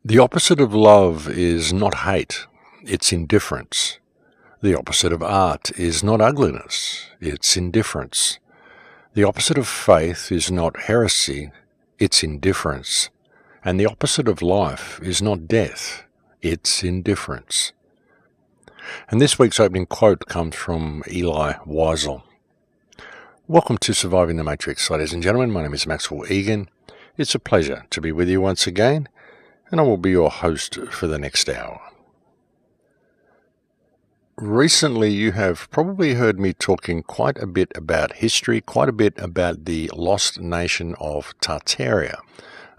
The opposite of love is not hate, it's indifference. The opposite of art is not ugliness, it's indifference. The opposite of faith is not heresy, it's indifference. And the opposite of life is not death, it's indifference. And this week's opening quote comes from Elie Wiesel. Welcome to Surviving the Matrix, ladies and gentlemen. My name is Maxwell Igan. It's a pleasure to be with you once again, and I will be your host for the next hour. Recently, you have probably heard me talking quite a bit about history, quite a bit about the lost nation of Tartaria,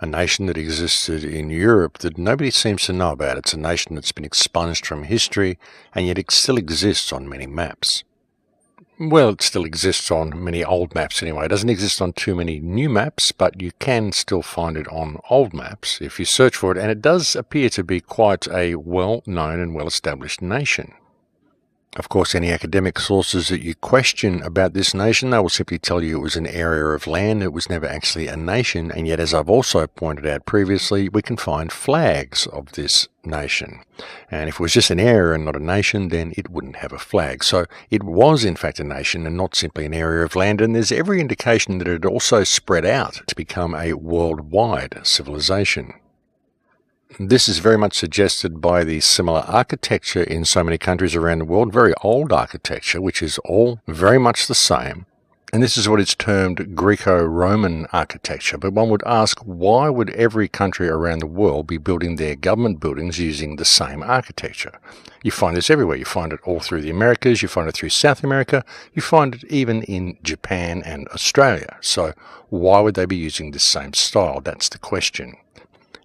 a nation that existed in Europe that nobody seems to know about. It's a nation that's been expunged from history, and yet it still exists on many maps. Well, it still exists on many old maps anyway. It doesn't exist on too many new maps, but you can still find it on old maps if you search for it, and it does appear to be quite a well-known and well-established nation. Of course, any academic sources that you question about this nation, they will simply tell you it was an area of land, it was never actually a nation, and yet, as I've also pointed out previously, we can find flags of this nation. And if it was just an area and not a nation, then it wouldn't have a flag. So it was in fact a nation and not simply an area of land, and there's every indication that it had also spread out to become a worldwide civilization. This is very much suggested by the similar architecture in so many countries around the world, very old architecture, which is all very much the same. And this is what is termed Greco-Roman architecture. But one would ask, why would every country around the world be building their government buildings using the same architecture? You find this everywhere. You find it all through the Americas, you find it through South America, you find it even in Japan and Australia. So why would they be using the same style? That's the question.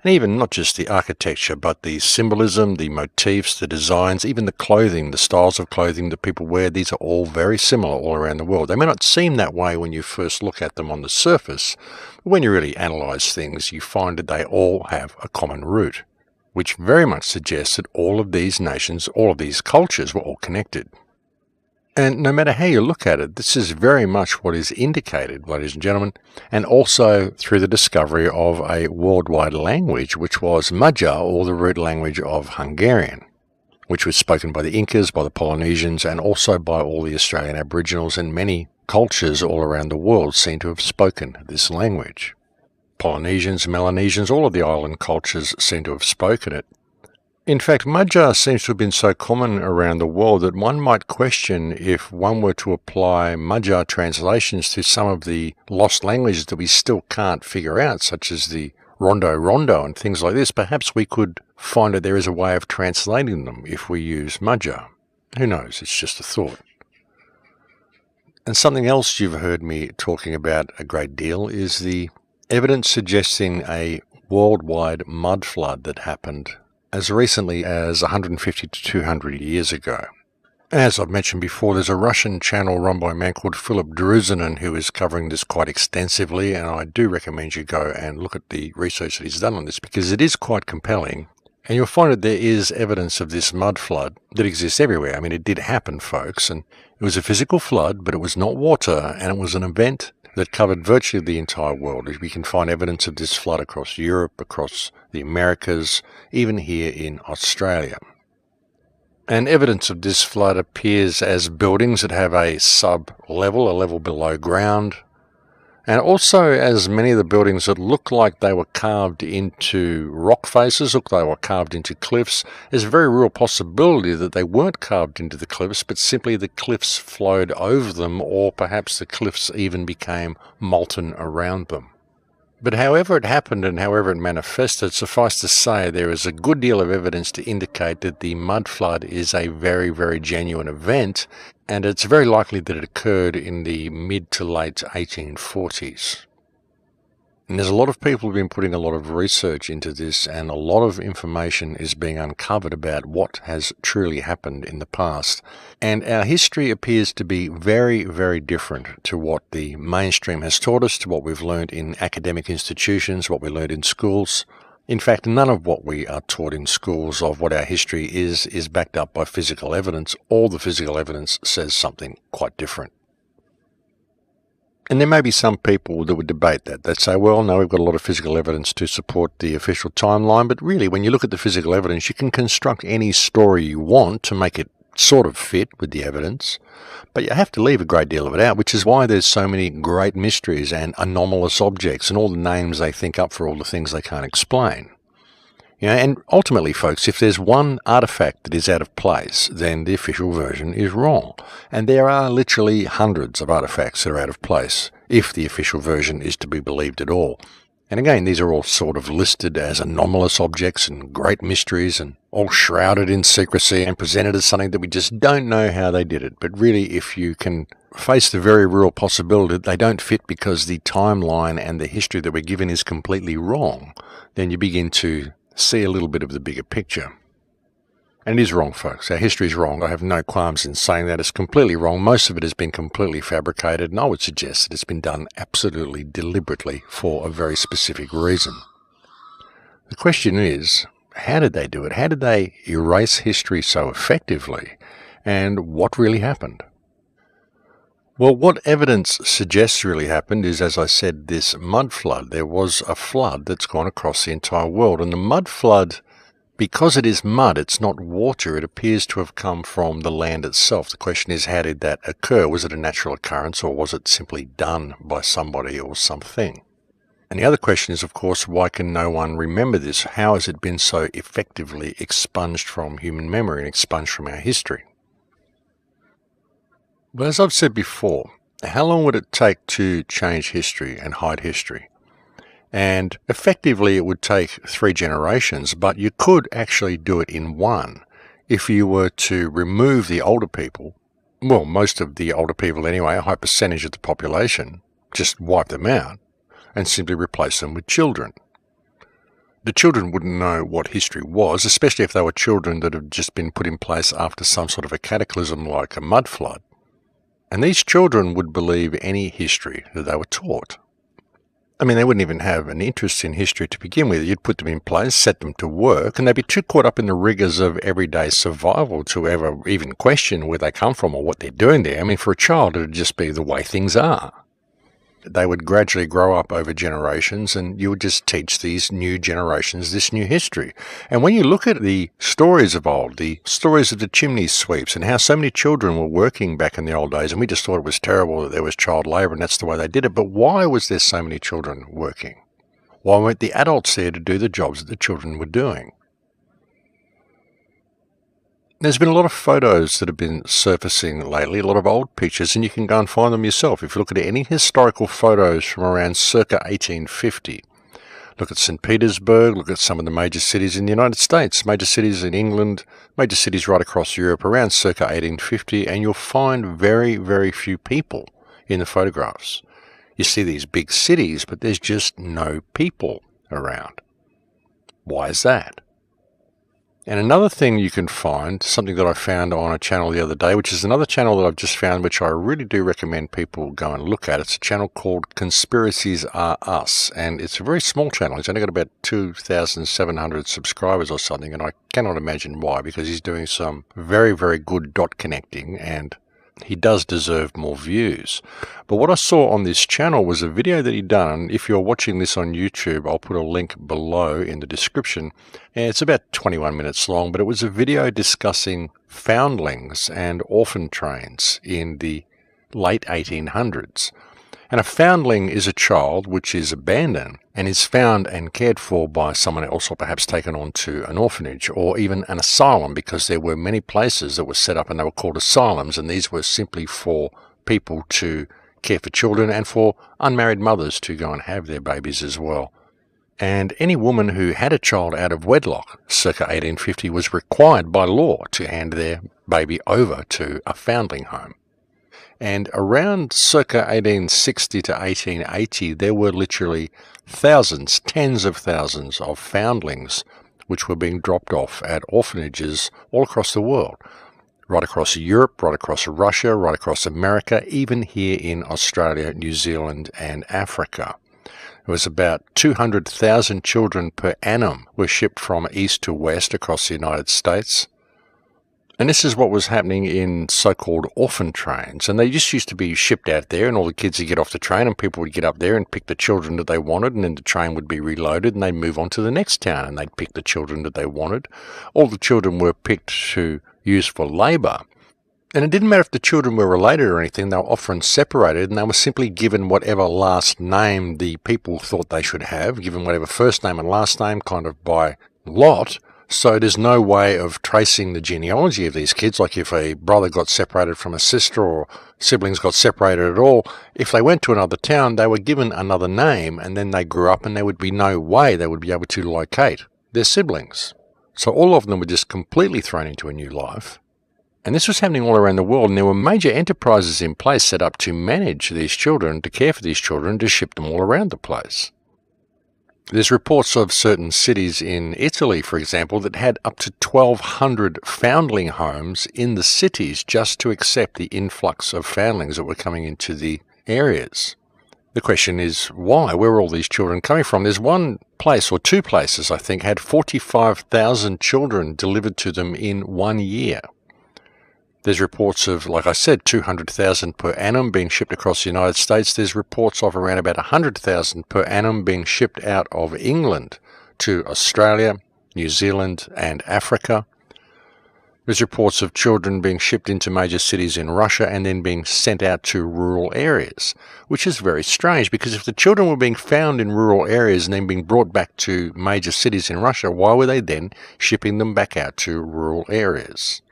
And even not just the architecture, but the symbolism, the motifs, the designs, even the clothing, the styles of clothing that people wear, these are all very similar all around the world. They may not seem that way when you first look at them on the surface, but when you really analyse things, you find that they all have a common root, which very much suggests that all of these nations, all of these cultures were all connected. And no matter how you look at it, this is very much what is indicated, ladies and gentlemen, and also through the discovery of a worldwide language, which was Magyar, or the root language of Hungarian, which was spoken by the Incas, by the Polynesians, and also by all the Australian Aboriginals, and many cultures all around the world seem to have spoken this language. Polynesians, Melanesians, all of the island cultures seem to have spoken it. In fact, Magyar seems to have been so common around the world that one might question if one were to apply Magyar translations to some of the lost languages that we still can't figure out, such as the Rondo and things like this. Perhaps we could find that there is a way of translating them if we use Magyar. Who knows? It's just a thought. And something else you've heard me talking about a great deal is the evidence suggesting a worldwide mud flood that happened as recently as 150 to 200 years ago. As I've mentioned before, there's a Russian channel run by a man called Philip Druzinin who is covering this quite extensively, and I do recommend you go and look at the research that he's done on this because it is quite compelling. And you'll find that there is evidence of this mud flood that exists everywhere. I mean, it did happen, folks, and it was a physical flood, but it was not water, and it was an event that covered virtually the entire world. We can find evidence of this flood across Europe, across the Americas, even here in Australia. And evidence of this flood appears as buildings that have a sub-level, a level below ground, and also as many of the buildings that look like they were carved into rock faces, look like they were carved into cliffs. There's a very real possibility that they weren't carved into the cliffs, but simply the cliffs flowed over them, or perhaps the cliffs even became molten around them. But however it happened and however it manifested, suffice to say there is a good deal of evidence to indicate that the mud flood is a very, very genuine event, and it's very likely that it occurred in the mid to late 1840s. And there's a lot of people who've been putting a lot of research into this, and a lot of information is being uncovered about what has truly happened in the past. And our history appears to be very, very different to what the mainstream has taught us, to what we've learned in academic institutions, what we learned in schools. In fact, none of what we are taught in schools of what our history is backed up by physical evidence. All the physical evidence says something quite different. And there may be some people that would debate that. They'd say, well, no, we've got a lot of physical evidence to support the official timeline. But really, when you look at the physical evidence, you can construct any story you want to make it sort of fit with the evidence. But you have to leave a great deal of it out, which is why there's so many great mysteries and anomalous objects and all the names they think up for all the things they can't explain. And ultimately, folks, if there's one artifact that is out of place, then the official version is wrong. And there are literally hundreds of artifacts that are out of place, if the official version is to be believed at all. And again, these are all sort of listed as anomalous objects and great mysteries and all shrouded in secrecy and presented as something that we just don't know how they did it. But really, if you can face the very real possibility that they don't fit because the timeline and the history that we're given is completely wrong, then you begin to see a little bit of the bigger picture. And it is wrong, folks. Our history is wrong. I have no qualms in saying that. It's completely wrong. Most of it has been completely fabricated, and I would suggest that it's been done absolutely deliberately for a very specific reason. The question is, how did they do it? How did they erase history so effectively? And what really happened? Well, what evidence suggests really happened is, as I said, this mud flood. There was a flood that's gone across the entire world. And the mud flood, because it is mud, it's not water, it appears to have come from the land itself. The question is, how did that occur? Was it a natural occurrence, or was it simply done by somebody or something? And the other question is, of course, why can no one remember this? How has it been so effectively expunged from human memory and expunged from our history? Well, as I've said before, how long would it take to change history and hide history? And effectively it would take 3 generations, but you could actually do it in one. If you were to remove the older people, well, most of the older people anyway, a high percentage of the population, just wipe them out and simply replace them with children. The children wouldn't know what history was, especially if they were children that had just been put in place after some sort of a cataclysm like a mud flood. And these children would believe any history that they were taught. I mean, they wouldn't even have an interest in history to begin with. You'd put them in place, set them to work, and they'd be too caught up in the rigors of everyday survival to ever even question where they come from or what they're doing there. I mean, for a child, it would just be the way things are. They would gradually grow up over generations, and you would just teach these new generations this new history. And when you look at the stories of old, the stories of the chimney sweeps and how so many children were working back in the old days, and we just thought it was terrible that there was child labour and that's the way they did it. But why was there so many children working? Why weren't the adults there to do the jobs that the children were doing? There's been a lot of photos that have been surfacing lately, a lot of old pictures, and you can go and find them yourself. If you look at any historical photos from around circa 1850, look at St. Petersburg, look at some of the major cities in the United States, major cities in England, major cities right across Europe around circa 1850, and you'll find very, very few people in the photographs. You see these big cities, but there's just no people around. Why is that? And another thing you can find, something that I found on a channel the other day, which is another channel that I've just found, which I really do recommend people go and look at. It's a channel called Conspiracies Are Us, and it's a very small channel. It's only got about 2,700 subscribers or something, and I cannot imagine why, because he's doing some very, very good dot connecting, and he does deserve more views. But what I saw on this channel was a video that he'd done. If you're watching this on YouTube, I'll put a link below in the description. And it's about 21 minutes long, but it was a video discussing foundlings and orphan trains in the late 1800s. And a foundling is a child which is abandoned and is found and cared for by someone else, or perhaps taken on to an orphanage or even an asylum, because there were many places that were set up and they were called asylums, and these were simply for people to care for children and for unmarried mothers to go and have their babies as well. And any woman who had a child out of wedlock, circa 1850, was required by law to hand their baby over to a foundling home. And around circa 1860 to 1880, there were literally thousands, tens of thousands of foundlings which were being dropped off at orphanages all across the world. Right across Europe, right across Russia, right across America, even here in Australia, New Zealand and Africa. It was about 200,000 children per annum were shipped from east to west across the United States. And this is what was happening in so-called orphan trains. And they just used to be shipped out there, and all the kids would get off the train, and people would get up there and pick the children that they wanted, and then the train would be reloaded, and they'd move on to the next town, and they'd pick the children that they wanted. All the children were picked to use for labour. And it didn't matter if the children were related or anything, they were often separated, and they were simply given whatever last name the people thought they should have, given whatever first name and last name kind of by lot. So there's no way of tracing the genealogy of these kids, like if a brother got separated from a sister or siblings got separated at all. If they went to another town, they were given another name, and then they grew up and there would be no way they would be able to locate their siblings. So all of them were just completely thrown into a new life. And this was happening all around the world, and there were major enterprises in place set up to manage these children, to care for these children, to ship them all around the place. There's reports of certain cities in Italy, for example, that had up to 1,200 foundling homes in the cities just to accept the influx of foundlings that were coming into the areas. The question is, why? Where are all these children coming from? There's one place, or two places, I think, had 45,000 children delivered to them in 1 year. There's reports of, like I said, 200,000 per annum being shipped across the United States. There's reports of around about 100,000 per annum being shipped out of England to Australia, New Zealand, and Africa. There's reports of children being shipped into major cities in Russia and then being sent out to rural areas, which is very strange, because if the children were being found in rural areas and then being brought back to major cities in Russia, why were they then shipping them back out to rural areas?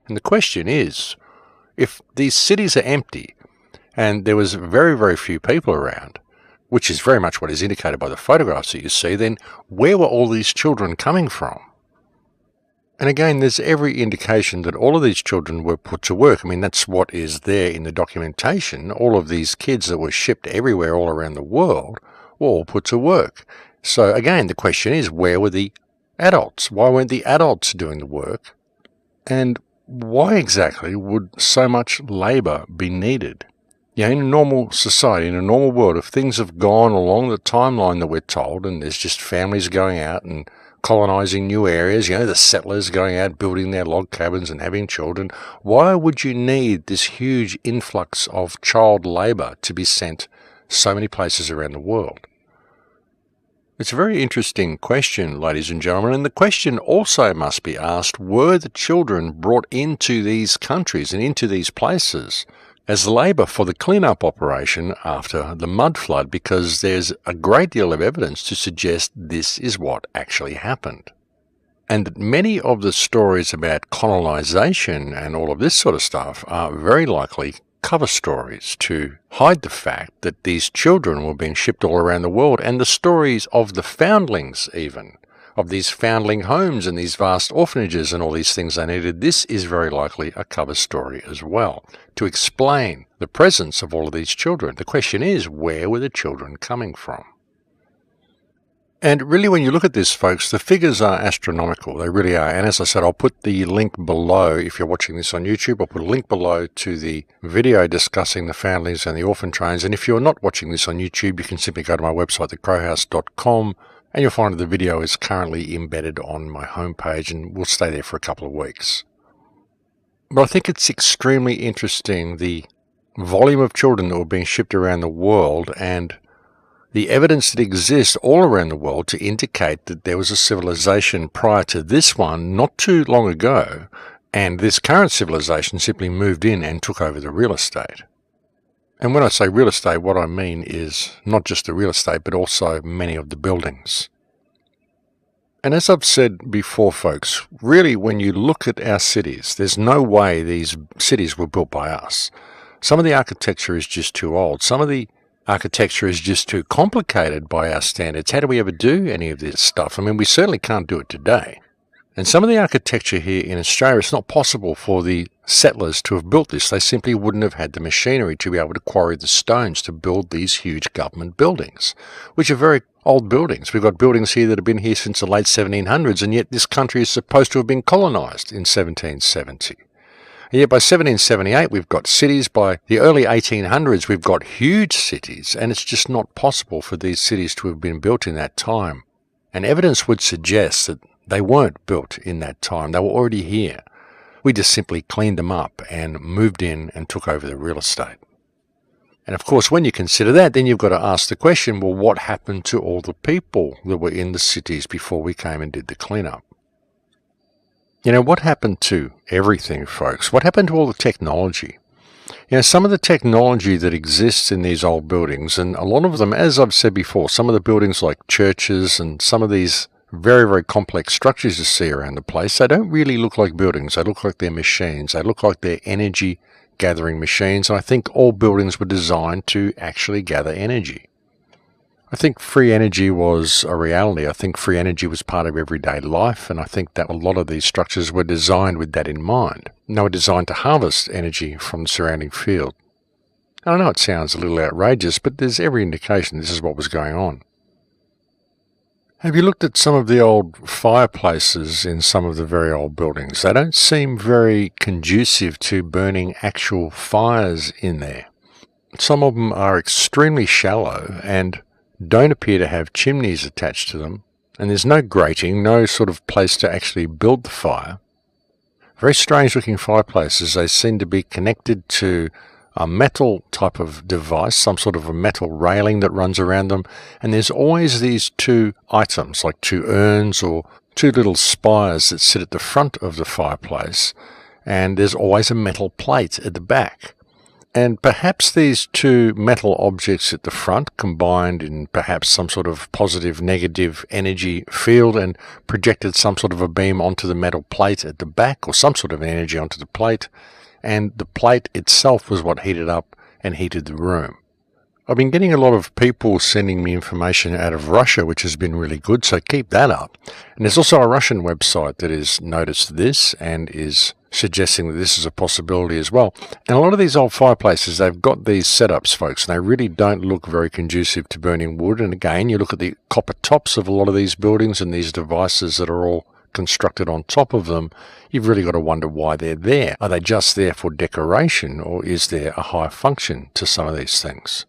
And the question is, if these cities are empty and there was very, very few people around, which is very much what is indicated by the photographs that you see, then where were all these children coming from? And again, there's every indication that all of these children were put to work. I mean, that's what is there in the documentation. All of these kids that were shipped everywhere all around the world were all put to work. So again, the question is, where were the adults? Why weren't the adults doing the work? And why exactly would so much labour be needed? Yeah, in a normal society, in a normal world, if things have gone along the timeline that we're told, and there's just families going out and colonising new areas, the settlers going out building their log cabins and having children, why would you need this huge influx of child labour to be sent so many places around the world? It's a very interesting question, ladies and gentlemen, and the question also must be asked, were the children brought into these countries and into these places as labour for the clean-up operation after the mud flood? Because there's a great deal of evidence to suggest this is what actually happened. And that many of the stories about colonisation and all of this sort of stuff are very likely cover stories to hide the fact that these children were being shipped all around the world, and the stories of the foundlings even, of these foundling homes and these vast orphanages and all these things they needed. This is very likely a cover story as well, to explain the presence of all of these children. The question is, where were the children coming from? And really, when you look at this, folks, the figures are astronomical. They really are. And as I said, I'll put the link below, if you're watching this on YouTube, I'll put a link below to the video discussing the foundlings and the orphan trains. And if you're not watching this on YouTube, you can simply go to my website, thecrowhouse.com, and you'll find that the video is currently embedded on my homepage and will stay there for a couple of weeks. But I think it's extremely interesting, the volume of children that were being shipped around the world, and the evidence that exists all around the world to indicate that there was a civilization prior to this one not too long ago, and this current civilization simply moved in and took over the real estate. And when I say real estate, what I mean is not just the real estate, but also many of the buildings. And as I've said before, folks, really when you look at our cities, there's no way these cities were built by us. Some of the architecture is just too old. Some of the architecture is just too complicated by our standards. How do we ever do any of this stuff? I mean, we certainly can't do it today. And some of the architecture here in Australia, it's not possible for the settlers to have built this. They simply wouldn't have had the machinery to be able to quarry the stones to build these huge government buildings, which are very old buildings. We've got buildings here that have been here since the late 1700s, and yet this country is supposed to have been colonised in 1770. And yet by 1778 we've got cities, by the early 1800s we've got huge cities, and it's just not possible for these cities to have been built in that time. And evidence would suggest that they weren't built in that time, they were already here. We just simply cleaned them up and moved in and took over the real estate. And of course, when you consider that, then you've got to ask the question, well, what happened to all the people that were in the cities before we came and did the cleanup? What happened to everything, folks? What happened to all the technology? Some of the technology that exists in these old buildings, and a lot of them, as I've said before, some of the buildings like churches and some of these very, very complex structures you see around the place, they don't really look like buildings. They look like they're machines. They look like they're energy gathering machines. And I think all buildings were designed to actually gather energy. I think free energy was a reality. I think free energy was part of everyday life, and I think that a lot of these structures were designed with that in mind. And they were designed to harvest energy from the surrounding field. I know it sounds a little outrageous, but there's every indication this is what was going on. Have you looked at some of the old fireplaces in some of the very old buildings? They don't seem very conducive to burning actual fires in there. Some of them are extremely shallow and don't appear to have chimneys attached to them, and there's no grating, no sort of place to actually build the fire. Very strange looking fireplaces. They seem to be connected to a metal type of device, some sort of a metal railing that runs around them, and there's always these two items, like two urns or two little spires that sit at the front of the fireplace, and there's always a metal plate at the back. And perhaps these two metal objects at the front combined in perhaps some sort of positive negative energy field and projected some sort of a beam onto the metal plate at the back, or some sort of energy onto the plate, and the plate itself was what heated up and heated the room. I've been getting a lot of people sending me information out of Russia, which has been really good, so keep that up. And there's also a Russian website that has noticed this and is suggesting that this is a possibility as well. And a lot of these old fireplaces, they've got these setups, folks, and they really don't look very conducive to burning wood. And again, you look at the copper tops of a lot of these buildings and these devices that are all constructed on top of them, you've really got to wonder why they're there. Are they just there for decoration, or is there a higher function to some of these things?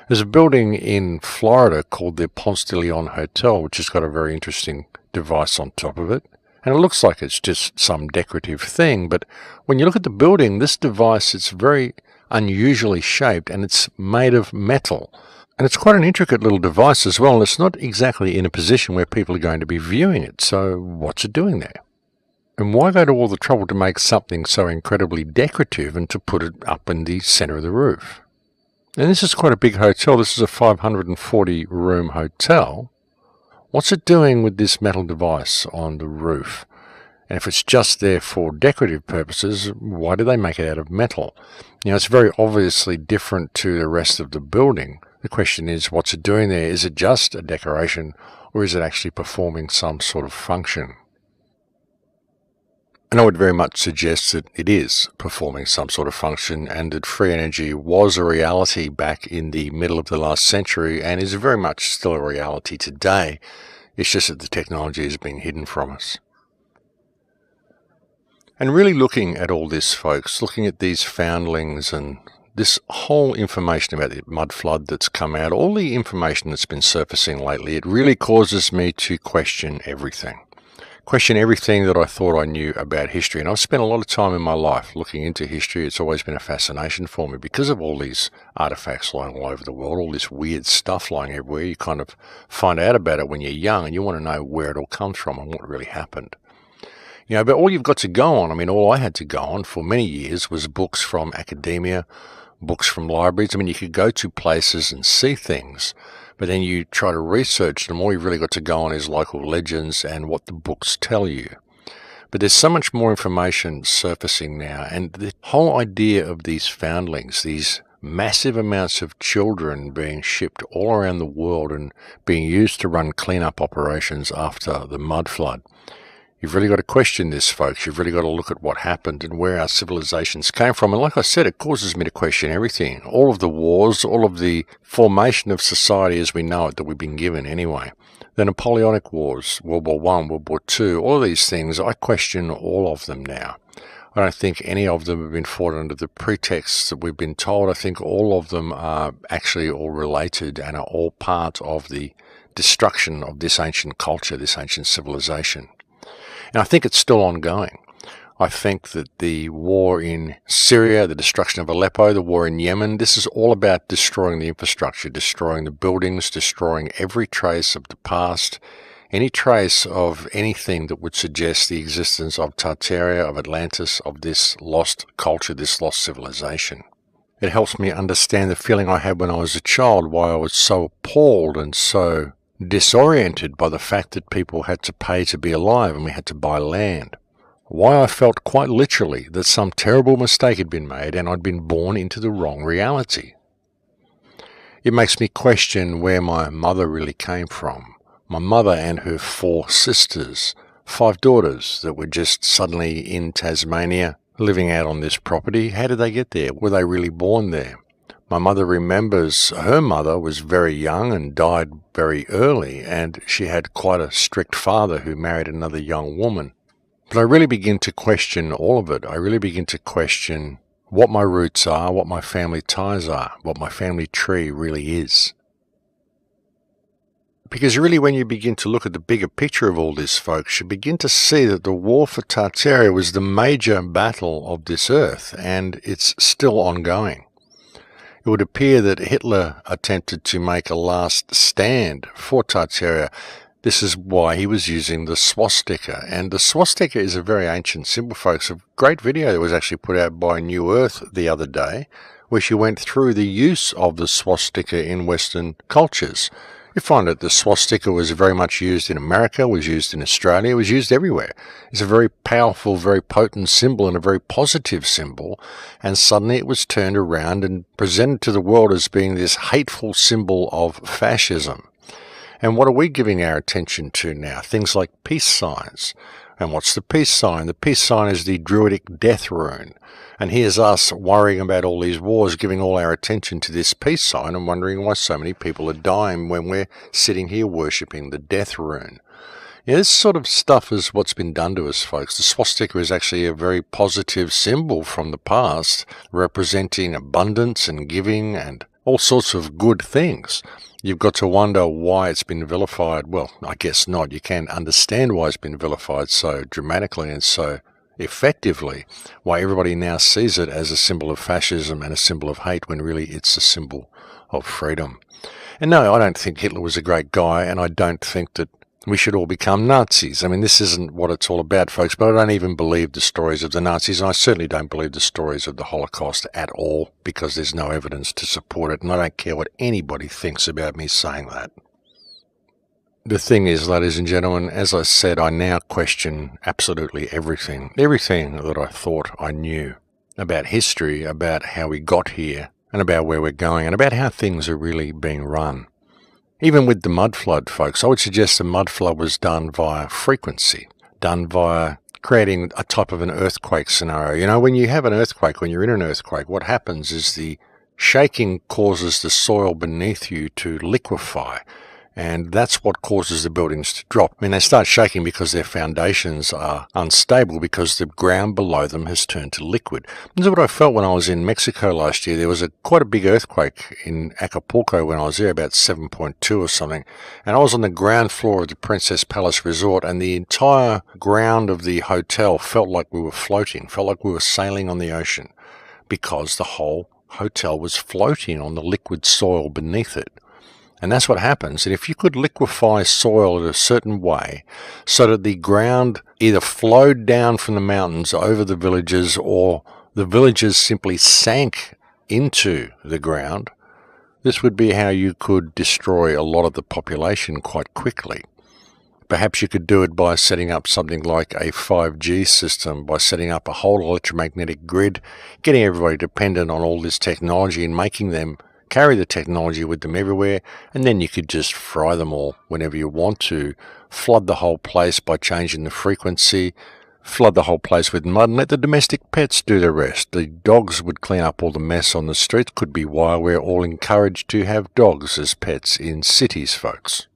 There's a building in Florida called the Ponce de Leon Hotel, which has got a very interesting device on top of it. And it looks like it's just some decorative thing, but when you look at the building, this device, it's very unusually shaped and it's made of metal. And it's quite an intricate little device as well, and it's not exactly in a position where people are going to be viewing it. So what's it doing there? And why go to all the trouble to make something so incredibly decorative and to put it up in the center of the roof? And this is quite a big hotel. This is a 540-room hotel. What's it doing with this metal device on the roof? And if it's just there for decorative purposes, why do they make it out of metal? It's very obviously different to the rest of the building. The question is, what's it doing there? Is it just a decoration, or is it actually performing some sort of function? And I would very much suggest that it is performing some sort of function, and that free energy was a reality back in the middle of the last century and is very much still a reality today. It's just that the technology has been hidden from us. And really looking at all this, folks, looking at these foundlings and this whole information about the mud flood that's come out, all the information that's been surfacing lately, it really causes me to question everything. Question everything that I thought I knew about history. And I've spent a lot of time in my life looking into history. It's always been a fascination for me because of all these artifacts lying all over the world, all this weird stuff lying everywhere. You kind of find out about it when you're young and you want to know where it all comes from and what really happened. But all you've got to go on, all I had to go on for many years was books from academia, books from libraries. You could go to places and see things, but then you try to research them. All you've really got to go on is local legends and what the books tell you. But there's so much more information surfacing now, and the whole idea of these foundlings, these massive amounts of children being shipped all around the world and being used to run cleanup operations after the mud flood. You've really got to question this, folks. You've really got to look at what happened and where our civilizations came from. And like I said, it causes me to question everything. All of the wars, all of the formation of society as we know it that we've been given anyway. The Napoleonic Wars, World War I, World War II, all of these things, I question all of them now. I don't think any of them have been fought under the pretexts that we've been told. I think all of them are actually all related and are all part of the destruction of this ancient culture, this ancient civilization. And I think it's still ongoing. I think that the war in Syria, the destruction of Aleppo, the war in Yemen, this is all about destroying the infrastructure, destroying the buildings, destroying every trace of the past, any trace of anything that would suggest the existence of Tartaria, of Atlantis, of this lost culture, this lost civilization. It helps me understand the feeling I had when I was a child, why I was so appalled and so disoriented by the fact that people had to pay to be alive and we had to buy land. Why I felt quite literally that some terrible mistake had been made and I'd been born into the wrong reality. It makes me question where my mother really came from. My mother and her 4 sisters, 5 daughters that were just suddenly in Tasmania, living out on this property. How did they get there? Were they really born there? My mother remembers her mother was very young and died very early, and she had quite a strict father who married another young woman. But I really begin to question all of it. I really begin to question what my roots are, what my family ties are, what my family tree really is. Because really when you begin to look at the bigger picture of all this, folks, you begin to see that the war for Tartaria was the major battle of this earth, and it's still ongoing. It would appear that Hitler attempted to make a last stand for Tartaria. This is why he was using the swastika. And the swastika is a very ancient symbol, folks. A great video that was actually put out by New Earth the other day, where she went through the use of the swastika in Western cultures. You find that the swastika was very much used in America, was used in Australia, was used everywhere. It's a very powerful, very potent symbol and a very positive symbol. And suddenly it was turned around and presented to the world as being this hateful symbol of fascism. And what are we giving our attention to now? Things like peace signs. And what's the peace sign? The peace sign is the Druidic death rune. And here's us worrying about all these wars, giving all our attention to this peace sign and wondering why so many people are dying when we're sitting here worshipping the death rune. Yeah, this sort of stuff is what's been done to us, folks. The swastika is actually a very positive symbol from the past, representing abundance and giving and all sorts of good things. You've got to wonder why it's been vilified. Well, I guess not. You can understand why it's been vilified so dramatically and so effectively, why everybody now sees it as a symbol of fascism and a symbol of hate when really it's a symbol of freedom. And no, I don't think Hitler was a great guy, and I don't think that we should all become Nazis. I mean, this isn't what it's all about, folks, but I don't even believe the stories of the Nazis, and I certainly don't believe the stories of the Holocaust at all, because there's no evidence to support it, and I don't care what anybody thinks about me saying that. The thing is, ladies and gentlemen, as I said, I now question absolutely everything. Everything that I thought I knew about history, about how we got here, and about where we're going, and about how things are really being run. Even with the mud flood, folks, I would suggest the mud flood was done via frequency, done via creating a type of an earthquake scenario. You know, when you have an earthquake, when you're in an earthquake, what happens is the shaking causes the soil beneath you to liquefy. And that's what causes the buildings to drop. I mean, they start shaking because their foundations are unstable because the ground below them has turned to liquid. This is what I felt when I was in Mexico last year. There was quite a big earthquake in Acapulco when I was there, about 7.2 or something. And I was on the ground floor of the Princess Palace Resort, and the entire ground of the hotel felt like we were floating, felt like we were sailing on the ocean, because the whole hotel was floating on the liquid soil beneath it. And that's what happens. And if you could liquefy soil in a certain way so that the ground either flowed down from the mountains over the villages or the villages simply sank into the ground, this would be how you could destroy a lot of the population quite quickly. Perhaps you could do it by setting up something like a 5G system, by setting up a whole electromagnetic grid, getting everybody dependent on all this technology and making them carry the technology with them everywhere, and then you could just fry them all whenever you want to, flood the whole place by changing the frequency, flood the whole place with mud, and let the domestic pets do the rest. The dogs would clean up all the mess on the streets. Could be why we're all encouraged to have dogs as pets in cities, folks.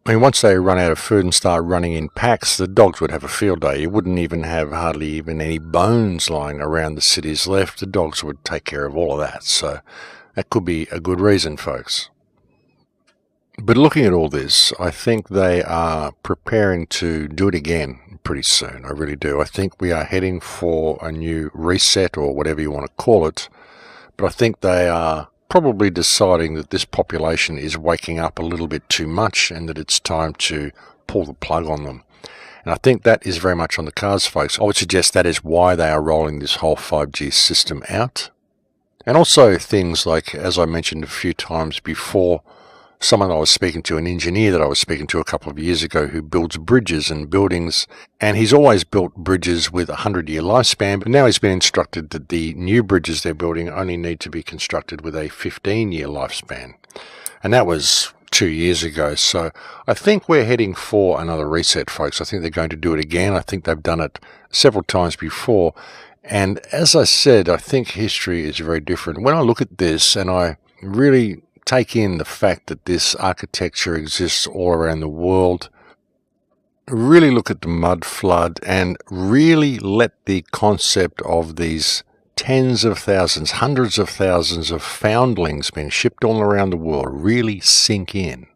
I mean, once they run out of food and start running in packs, the dogs would have a field day. You wouldn't even have hardly even any bones lying around the cities left. The dogs would take care of all of that, so that could be a good reason, folks. But looking at all this, I think they are preparing to do it again, pretty soon. I really do. I think we are heading for a new reset, or whatever you want to call it. But I think they are probably deciding that this population is waking up a little bit too much and that it's time to pull the plug on them. And I think that is very much on the cards, folks. I would suggest that is why they are rolling this whole 5G system out. And also things like, as I mentioned a few times before, someone I was speaking to, an engineer that I was speaking to a couple of years ago, who builds bridges and buildings, and he's always built bridges with a 100-year lifespan, but now he's been instructed that the new bridges they're building only need to be constructed with a 15-year lifespan. And that was 2 years ago. So I think we're heading for another reset, folks. I think they're going to do it again. I think they've done it several times before. And as I said, I think history is very different. When I look at this and I really take in the fact that this architecture exists all around the world, really look at the mud flood and really let the concept of these tens of thousands, hundreds of thousands of foundlings being shipped all around the world really sink in.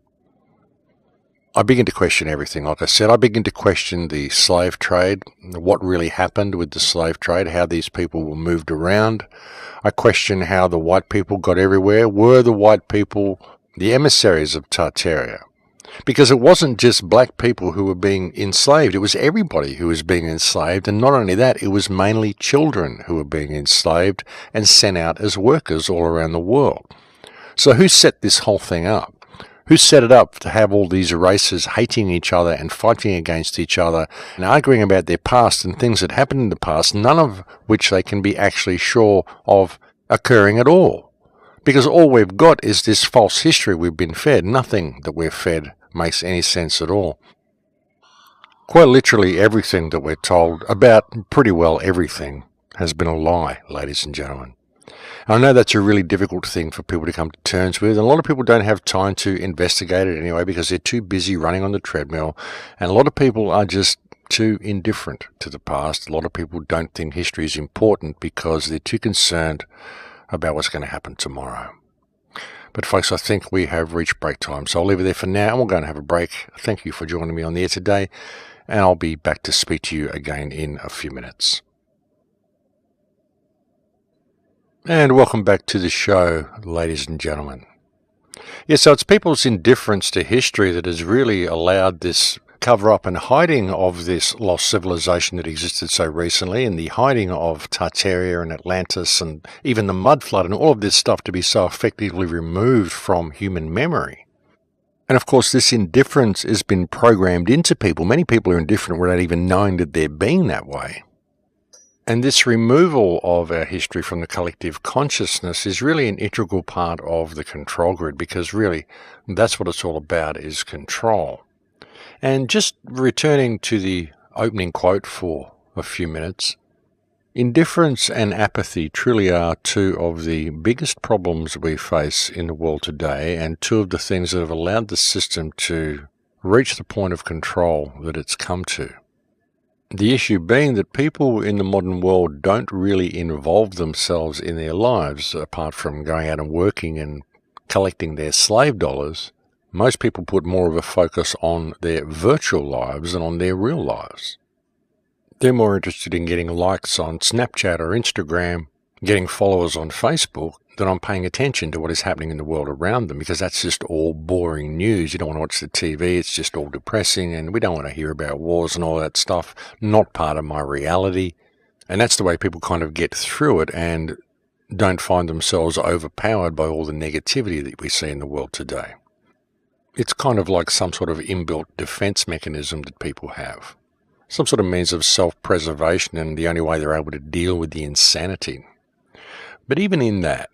I begin to question everything. Like I said, I begin to question the slave trade, what really happened with the slave trade, how these people were moved around. I question how the white people got everywhere. Were the white people the emissaries of Tartaria? Because it wasn't just black people who were being enslaved. It was everybody who was being enslaved. And not only that, it was mainly children who were being enslaved and sent out as workers all around the world. So who set this whole thing up? Who set it up to have all these races hating each other and fighting against each other and arguing about their past and things that happened in the past, none of which they can be actually sure of occurring at all? Because all we've got is this false history we've been fed. Nothing that we're fed makes any sense at all. Quite literally everything that we're told about pretty well everything has been a lie, ladies and gentlemen. I know that's a really difficult thing for people to come to terms with, and a lot of people don't have time to investigate it anyway because they're too busy running on the treadmill, and a lot of people are just too indifferent to the past. A lot of people don't think history is important because they're too concerned about what's going to happen tomorrow. But folks, I think we have reached break time, so I'll leave it there for now, and we're going to have a break. Thank you for joining me on the air today, and I'll be back to speak to you again in a few minutes. And welcome back to the show, ladies and gentlemen. Yeah, so it's people's indifference to history that has really allowed this cover-up and hiding of this lost civilization that existed so recently, and the hiding of Tartaria and Atlantis and even the mud flood and all of this stuff to be so effectively removed from human memory. And of course, this indifference has been programmed into people. Many people are indifferent without even knowing that they're being that way. And this removal of our history from the collective consciousness is really an integral part of the control grid, because really that's what it's all about, is control. And just returning to the opening quote for a few minutes, indifference and apathy truly are two of the biggest problems we face in the world today, and two of the things that have allowed the system to reach the point of control that it's come to. The issue being that people in the modern world don't really involve themselves in their lives, apart from going out and working and collecting their slave dollars. Most people put more of a focus on their virtual lives than on their real lives. They're more interested in getting likes on Snapchat or Instagram, getting followers on Facebook, than on paying attention to what is happening in the world around them, because that's just all boring news. You don't want to watch the TV, it's just all depressing, and we don't want to hear about wars and all that stuff. Not part of my reality. And that's the way people kind of get through it and don't find themselves overpowered by all the negativity that we see in the world today. It's kind of like some sort of inbuilt defense mechanism that people have. Some sort of means of self-preservation, and the only way they're able to deal with the insanity. But even in that,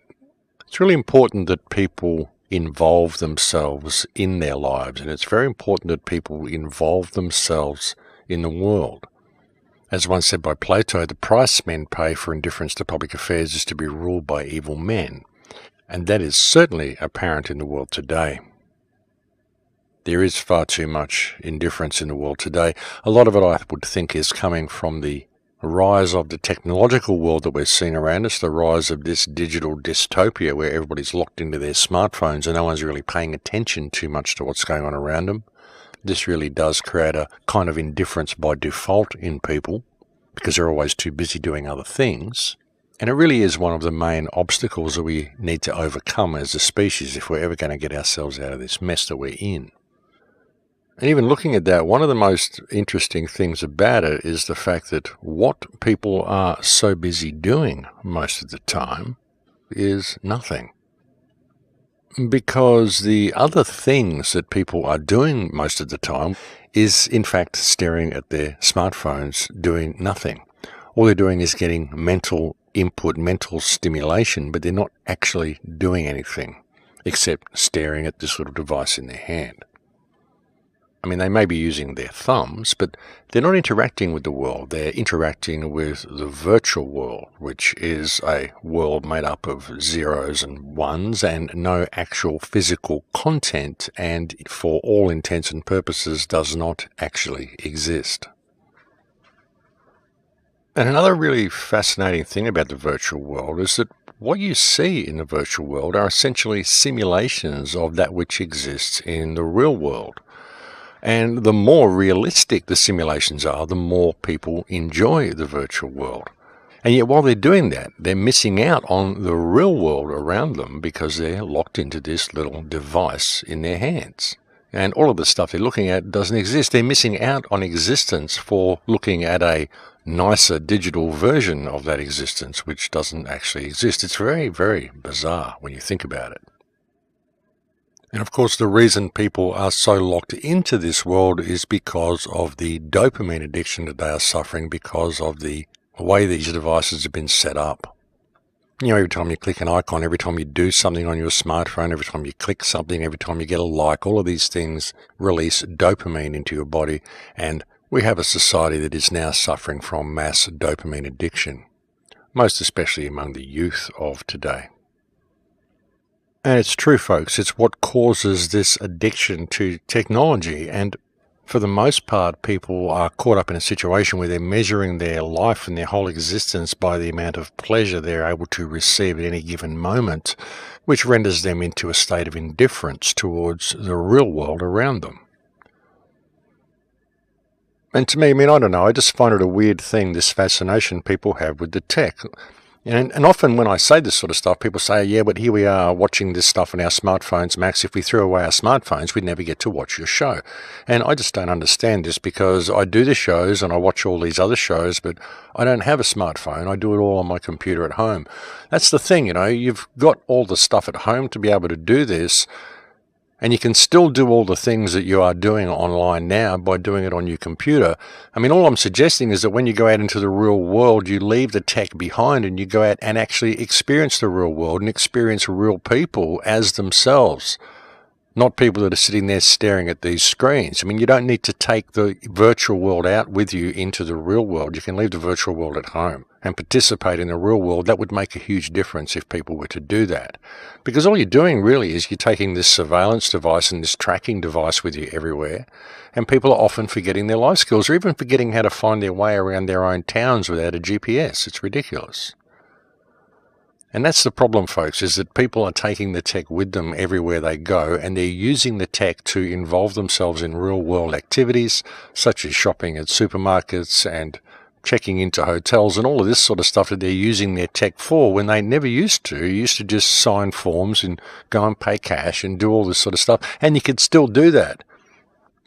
it's really important that people involve themselves in their lives, and it's very important that people involve themselves in the world. As once said by Plato, the price men pay for indifference to public affairs is to be ruled by evil men, and that is certainly apparent in the world today. There is far too much indifference in the world today. A lot of it, I would think, is coming from the rise of the technological world that we're seeing around us, the rise of this digital dystopia where everybody's locked into their smartphones and no one's really paying attention too much to what's going on around them. This really does create a kind of indifference by default in people because they're always too busy doing other things. And it really is one of the main obstacles that we need to overcome as a species if we're ever going to get ourselves out of this mess that we're in. And even looking at that, one of the most interesting things about it is the fact that what people are so busy doing most of the time is nothing. Because the other things that people are doing most of the time is, in fact, staring at their smartphones, doing nothing. All they're doing is getting mental input, mental stimulation, but they're not actually doing anything except staring at this little device in their hand. I mean, they may be using their thumbs, but they're not interacting with the world. They're interacting with the virtual world, which is a world made up of zeros and ones and no actual physical content, and for all intents and purposes does not actually exist. And another really fascinating thing about the virtual world is that what you see in the virtual world are essentially simulations of that which exists in the real world. And the more realistic the simulations are, the more people enjoy the virtual world. And yet while they're doing that, they're missing out on the real world around them because they're locked into this little device in their hands. And all of the stuff they're looking at doesn't exist. They're missing out on existence for looking at a nicer digital version of that existence, which doesn't actually exist. It's very, very bizarre when you think about it. And of course, the reason people are so locked into this world is because of the dopamine addiction that they are suffering because of the way these devices have been set up. You know, every time you click an icon, every time you do something on your smartphone, every time you click something, every time you get a like, all of these things release dopamine into your body. And we have a society that is now suffering from mass dopamine addiction, most especially among the youth of today. And it's true, folks, it's what causes this addiction to technology. And for the most part, people are caught up in a situation where they're measuring their life and their whole existence by the amount of pleasure they're able to receive at any given moment, which renders them into a state of indifference towards the real world around them. And to me, I mean, I don't know, I just find it a weird thing, this fascination people have with the tech. And often when I say this sort of stuff, people say, yeah, but here we are watching this stuff on our smartphones, Max. If we threw away our smartphones, we'd never get to watch your show. And I just don't understand this because I do the shows and I watch all these other shows, but I don't have a smartphone. I do it all on my computer at home. That's the thing, you know, you've got all the stuff at home to be able to do this. And you can still do all the things that you are doing online now by doing it on your computer. I mean, all I'm suggesting is that when you go out into the real world, you leave the tech behind and you go out and actually experience the real world and experience real people as themselves, not people that are sitting there staring at these screens. I mean, you don't need to take the virtual world out with you into the real world. You can leave the virtual world at home and participate in the real world. That would make a huge difference if people were to do that. Because all you're doing really is you're taking this surveillance device and this tracking device with you everywhere, and people are often forgetting their life skills or even forgetting how to find their way around their own towns without a GPS. It's ridiculous. And that's the problem, folks, is that people are taking the tech with them everywhere they go, and they're using the tech to involve themselves in real-world activities, such as shopping at supermarkets and checking into hotels and all of this sort of stuff that they're using their tech for when they never used to. You used to just sign forms and go and pay cash and do all this sort of stuff, and you could still do that.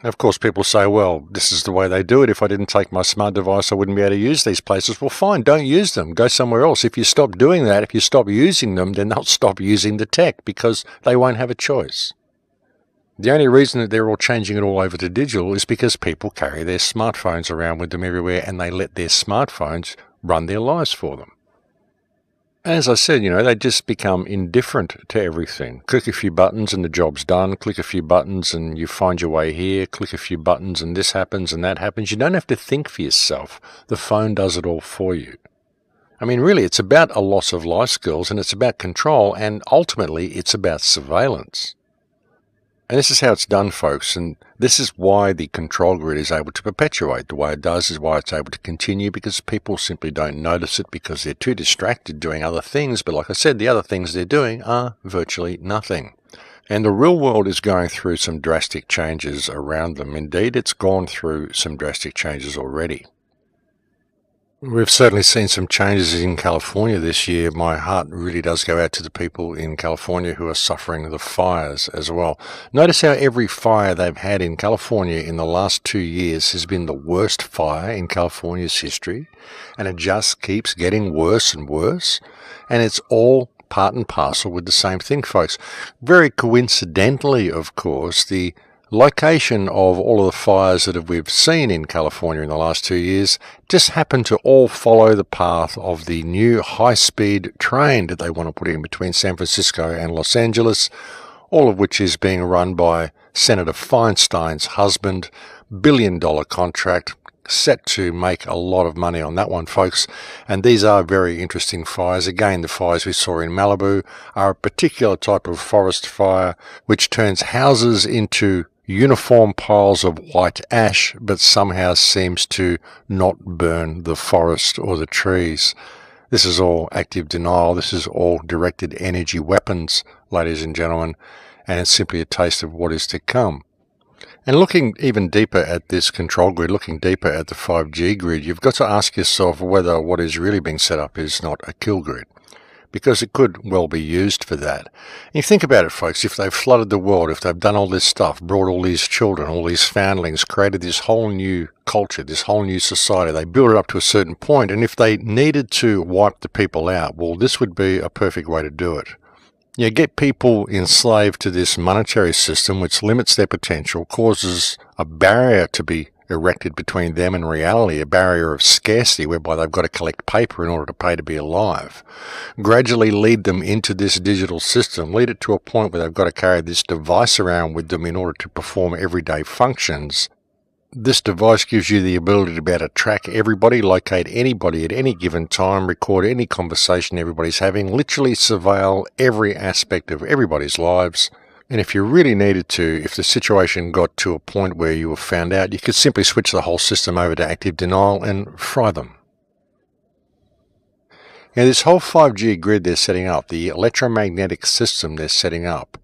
Of course, people say, well, this is the way they do it. If I didn't take my smart device, I wouldn't be able to use these places. Well, fine, don't use them. Go somewhere else. If you stop doing that, if you stop using them, then they'll stop using the tech because they won't have a choice. The only reason that they're all changing it all over to digital is because people carry their smartphones around with them everywhere and they let their smartphones run their lives for them. As I said, you know, they just become indifferent to everything. Click a few buttons and the job's done. Click a few buttons and you find your way here. Click a few buttons and this happens and that happens. You don't have to think for yourself. The phone does it all for you. I mean, really, it's about a loss of life skills and it's about control, and ultimately it's about surveillance. And this is how it's done, folks, and this is why the control grid is able to perpetuate the way it does, is why it's able to continue, because people simply don't notice it because they're too distracted doing other things. But like I said, the other things they're doing are virtually nothing. And the real world is going through some drastic changes around them. Indeed, it's gone through some drastic changes already. We've certainly seen some changes in California this year. My heart really does go out to the people in California who are suffering the fires as well. Notice how every fire they've had in California in the last 2 years has been the worst fire in California's history, and it just keeps getting worse and worse, and it's all part and parcel with the same thing, folks. Very coincidentally, of course, the location of all of the fires that we've seen in California in the last 2 years just happen to all follow the path of the new high-speed train that they want to put in between San Francisco and Los Angeles, all of which is being run by Senator Feinstein's husband. $1 billion contract, set to make a lot of money on that one, folks. And these are very interesting fires. Again, the fires we saw in Malibu are a particular type of forest fire which turns houses into uniform piles of white ash, but somehow seems to not burn the forest or the trees. This is all active denial. This is all directed energy weapons, ladies and gentlemen, and it's simply a taste of what is to come. And looking even deeper at this control grid, looking deeper at the 5G grid, you've got to ask yourself whether what is really being set up is not a kill grid, because it could well be used for that. And you think about it, folks, if they've flooded the world, if they've done all this stuff, brought all these children, all these foundlings, created this whole new culture, this whole new society, they built it up to a certain point, and if they needed to wipe the people out, well, this would be a perfect way to do it. You get people enslaved to this monetary system which limits their potential, causes a barrier to be erected between them and reality, a barrier of scarcity whereby they've got to collect paper in order to pay to be alive. Gradually lead them into this digital system, lead it to a point where they've got to carry this device around with them in order to perform everyday functions. This device gives you the ability to be able to track everybody, locate anybody at any given time, record any conversation everybody's having, literally surveil every aspect of everybody's lives. And if you really needed to, if the situation got to a point where you were found out, you could simply switch the whole system over to active denial and fry them. Now, this whole 5G grid they're setting up, the electromagnetic system they're setting up,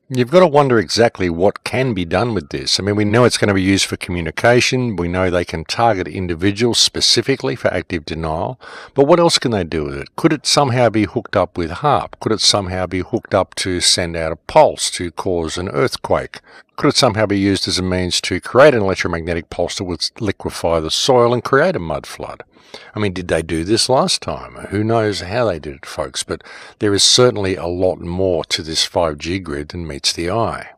you've got to wonder exactly what can be done with this. I mean, we know it's going to be used for communication. We know they can target individuals specifically for active denial. But what else can they do with it? Could it somehow be hooked up with HAARP? Could it somehow be hooked up to send out a pulse to cause an earthquake? Could it somehow be used as a means to create an electromagnetic pulse that would liquefy the soil and create a mud flood? I mean, did they do this last time? Who knows how they did it, folks, but there is certainly a lot more to this 5G grid than meets the eye.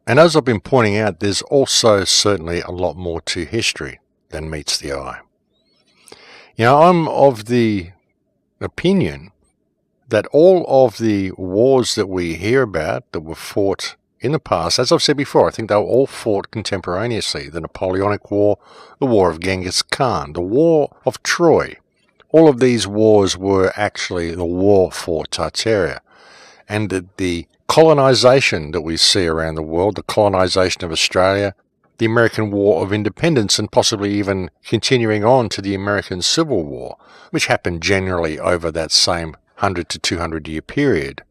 And as I've been pointing out, there's also certainly a lot more to history than meets the eye. You know, I'm of the opinion that all of the wars that we hear about that were fought in the past, as I've said before, I think they were all fought contemporaneously. The Napoleonic War, the War of Genghis Khan, the War of Troy. All of these wars were actually the war for Tartaria. And the colonization that we see around the world, the colonization of Australia, the American War of Independence, and possibly even continuing on to the American Civil War, which happened generally over that same 100 to 200 year period.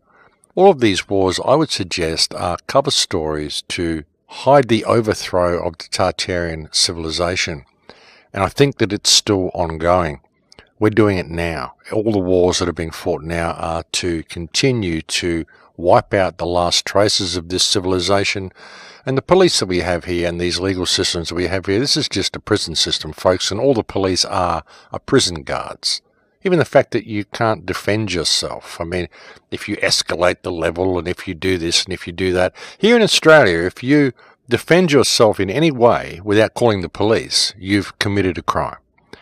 All of these wars, I would suggest, are cover stories to hide the overthrow of the Tartarian civilization. And I think that it's still ongoing. We're doing it now. All the wars that are being fought now are to continue to wipe out the last traces of this civilization. And the police that we have here and these legal systems that we have here, this is just a prison system, folks, and all the police are prison guards. Even the fact that you can't defend yourself. I mean, if you escalate the level and if you do this and if you do that. Here in Australia, if you defend yourself in any way without calling the police, you've committed a crime.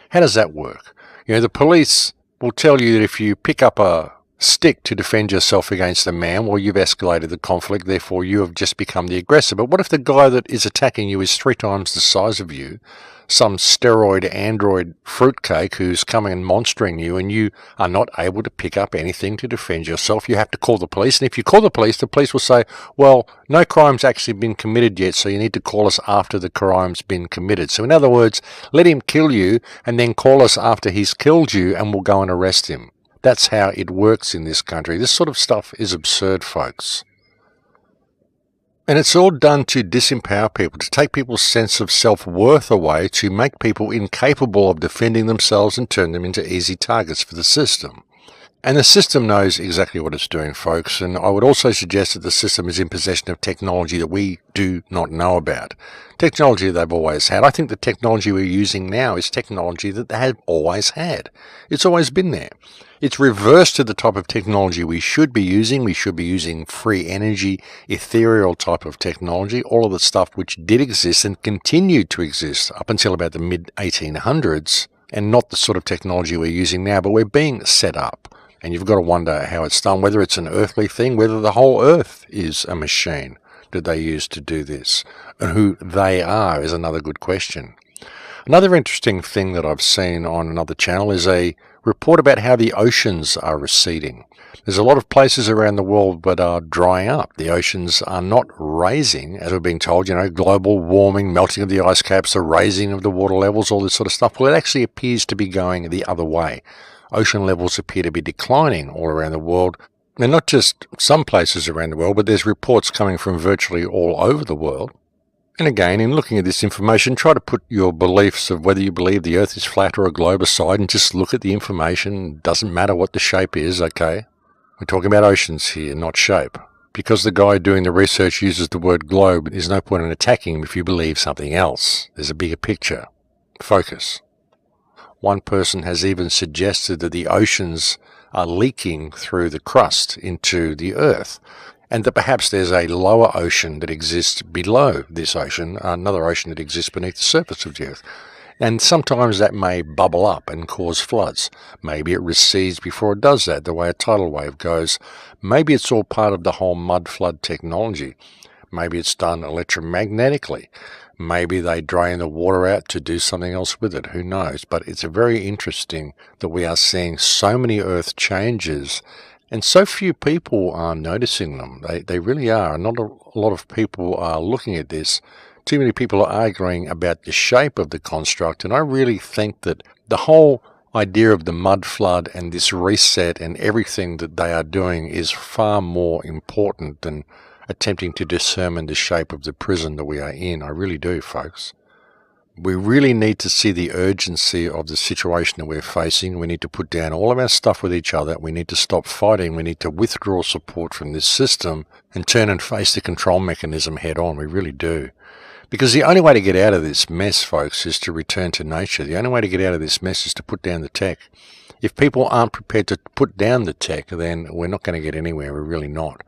How does that work? You know, the police will tell you that if you pick up a stick to defend yourself against a man, well, you've escalated the conflict, therefore you have just become the aggressor. But what if the guy that is attacking you is 3 times the size of you? Some steroid android fruitcake who's coming and monstering you, and you are not able to pick up anything to defend yourself. You have to call the police, and if you call the police will say, well, no crime's actually been committed yet, so you need to call us after the crime's been committed. So in other words, let him kill you and then call us after he's killed you and we'll go and arrest him. That's how it works in this country. This sort of stuff is absurd, folks. And it's all done to disempower people, to take people's sense of self-worth away, to make people incapable of defending themselves and turn them into easy targets for the system. And the system knows exactly what it's doing, folks, and I would also suggest that the system is in possession of technology that we do not know about. Technology they've always had. I think the technology we're using now is technology that they have always had. It's always been there. It's reverse to the type of technology we should be using. We should be using free energy, ethereal type of technology, all of the stuff which did exist and continued to exist up until about the mid-1800s, and not the sort of technology we're using now, but we're being set up. And you've got to wonder how it's done, whether it's an earthly thing, whether the whole earth is a machine that they use to do this. And who they are is another good question. Another interesting thing that I've seen on another channel is a report about how the oceans are receding. There's a lot of places around the world that are drying up. The oceans are not rising, as we're being told, global warming, melting of the ice caps, the raising of the water levels, all this sort of stuff. Well, it actually appears to be going the other way. Ocean levels appear to be declining all around the world. And not just some places around the world, but there's reports coming from virtually all over the world. And again, in looking at this information, try to put your beliefs of whether you believe the Earth is flat or a globe aside and just look at the information. It doesn't matter what the shape is, okay? We're talking about oceans here, not shape. Because the guy doing the research uses the word globe, there's no point in attacking him if you believe something else. There's a bigger picture. Focus. One person has even suggested that the oceans are leaking through the crust into the Earth, and that perhaps there's a lower ocean that exists below this ocean, another ocean that exists beneath the surface of the Earth. And sometimes that may bubble up and cause floods. Maybe it recedes before it does that, the way a tidal wave goes. Maybe it's all part of the whole mud flood technology. Maybe it's done electromagnetically. Maybe they drain the water out to do something else with it. Who knows? But it's very interesting that we are seeing so many Earth changes and so few people are noticing them. They really are. Not a lot of people are looking at this. Too many people are arguing about the shape of the construct. And I really think that the whole idea of the mud flood and this reset and everything that they are doing is far more important than attempting to determine the shape of the prison that we are in. I really do, folks. We really need to see the urgency of the situation that we're facing. We need to put down all of our stuff with each other. We need to stop fighting. We need to withdraw support from this system and turn and face the control mechanism head on. We really do. Because the only way to get out of this mess, folks, is to return to nature. The only way to get out of this mess is to put down the tech. If people aren't prepared to put down the tech, then we're not going to get anywhere. We're really not.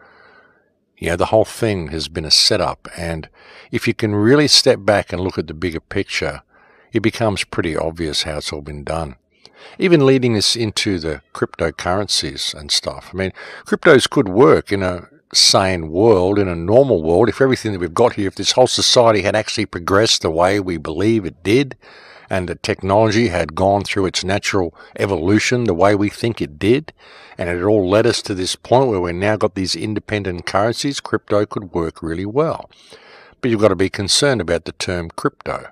The whole thing has been a setup, and if you can really step back and look at the bigger picture, it becomes pretty obvious how it's all been done. Even leading us into the cryptocurrencies and stuff. I mean, cryptos could work in a sane world, in a normal world, if everything that we've got here, if this whole society had actually progressed the way we believe it did, and the technology had gone through its natural evolution the way we think it did, and it all led us to this point where we've now got these independent currencies, crypto could work really well. But you've got to be concerned about the term crypto.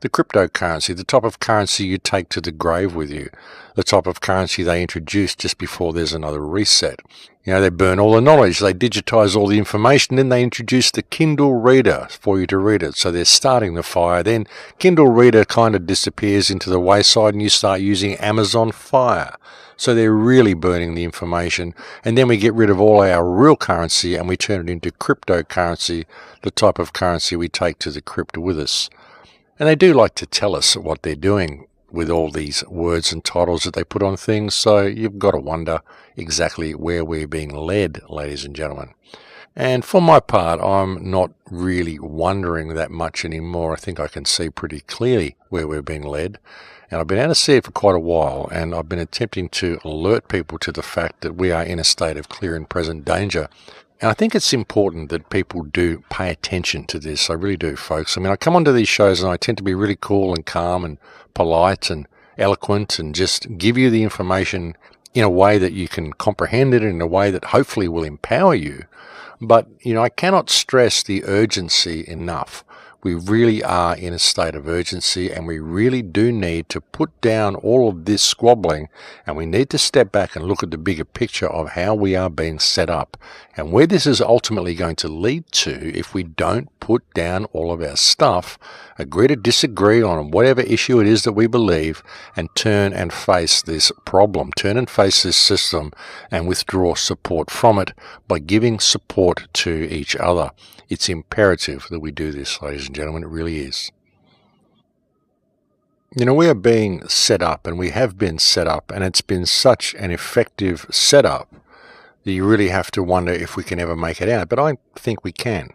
The cryptocurrency, the type of currency you take to the grave with you, the type of currency they introduce just before there's another reset. They burn all the knowledge, they digitize all the information, then they introduce the Kindle Reader for you to read it. So they're starting the fire. Then Kindle Reader kind of disappears into the wayside and you start using Amazon Fire. So they're really burning the information. And then we get rid of all our real currency and we turn it into cryptocurrency, the type of currency we take to the crypt with us. And they do like to tell us what they're doing with all these words and titles that they put on things, so you've got to wonder exactly where we're being led, ladies and gentlemen. And for my part, I'm not really wondering that much anymore. I think I can see pretty clearly where we're being led, and I've been able to see it for quite a while, and I've been attempting to alert people to the fact that we are in a state of clear and present danger. And I think it's important that people do pay attention to this. I really do, folks. I mean, I come onto these shows and I tend to be really cool and calm and polite and eloquent and just give you the information in a way that you can comprehend it, in a way that hopefully will empower you. But, I cannot stress the urgency enough. We really are in a state of urgency, and we really do need to put down all of this squabbling, and we need to step back and look at the bigger picture of how we are being set up and where this is ultimately going to lead to if we don't put down all of our stuff, agree to disagree on whatever issue it is that we believe, and turn and face this problem, turn and face this system, and withdraw support from it by giving support to each other. It's imperative that we do this, ladies and gentlemen. It really is. You know, we are being set up, and we have been set up, and it's been such an effective setup that you really have to wonder if we can ever make it out. But I think we can.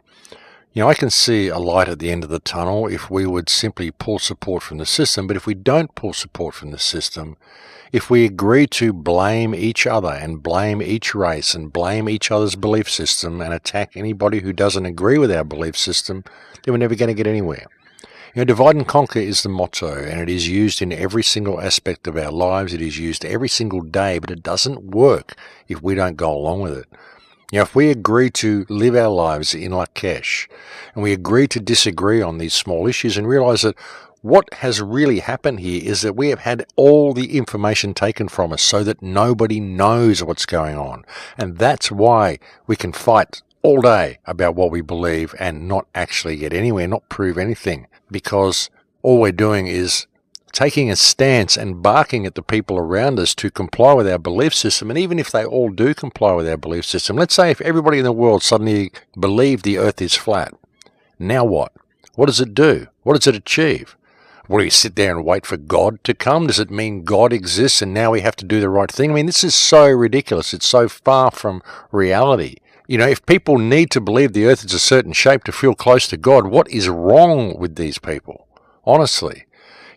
You know, I can see a light at the end of the tunnel if we would simply pull support from the system. But if we don't pull support from the system, if we agree to blame each other and blame each race and blame each other's belief system and attack anybody who doesn't agree with our belief system, then we're never going to get anywhere. You know, divide and conquer is the motto, and it is used in every single aspect of our lives. It is used every single day, but it doesn't work if we don't go along with it. You know, if we agree to live our lives in Lakesh, and we agree to disagree on these small issues and realize that what has really happened here is that we have had all the information taken from us so that nobody knows what's going on. And that's why we can fight all day about what we believe and not actually get anywhere, not prove anything, because all we're doing is taking a stance and barking at the people around us to comply with our belief system. And even if they all do comply with our belief system, let's say if everybody in the world suddenly believed the earth is flat, now what? What does it do? What does it achieve? Will you sit there and wait for God to come? Does it mean God exists and now we have to do the right thing? I mean, this is so ridiculous. It's so far from reality. You know, if people need to believe the earth is a certain shape to feel close to God, what is wrong with these people? Honestly.